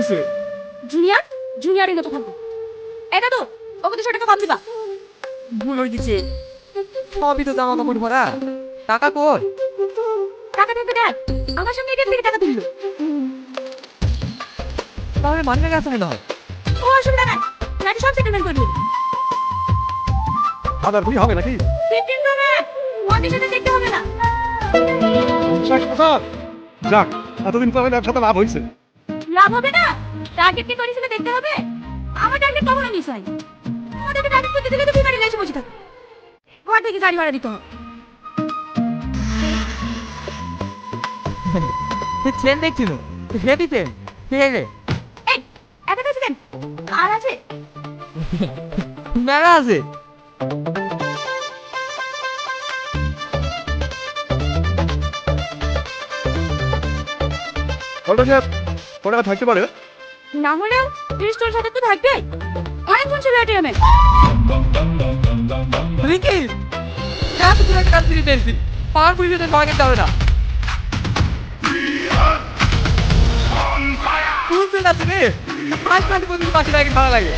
হয়েছে? জুনিয়র জুনিয়রের মতো থাকবো। এটা তো ওকে 200 টাকা কম দিবা। ভুল হয়ে গেছে। সবই তো জামা কাপড় ভরা। টাকা কই? টাকা থাকবে দেখ, আমার সঙ্গে এটিএম থেকে টাকা তুললো। তাহলে মানিয়ে গেছে মনে হয়। ও অসুবিধা নাই, নাকি সব সেটেলমেন্ট করে দিবি। আদার ভুই হবে নাকি? 15 হবে, ওদের সাথে দেখতে হবে না। 60,000 যাক, এতদিন পরে ব্যবসাতে লাভ হয়েছে। লাভ হবে না, টার্গেট কি করেছিল দেখতে হবে। আমার টার্গেট কখনো মিস হয়। ওদেরকে টার্গেট করতে দিলে তো বিমারি এসে বসে থাকে। ঘর থেকে গাড়ি ভাড়া দিতে হবে। ট্রেন দেখছিল হেঁটিতে ট্রেনে এই এত কাছে দেন, আর আছে মেলা আছে। বলটা সাহেব কটা থাকতে পারে? না হলেও পিস্তল সাথে তো থাকবে। অনেকক্ষণ ছিল এটিএমে। রিকি এত দূরে কাজ থেকে পেয়েছি, পাওয়ার পুলিশে ভয় করতে হবে না। বুঝতে পারছি রে, 5 মিনিট পর্যন্ত 5 টাকা ভাড়া লাগে।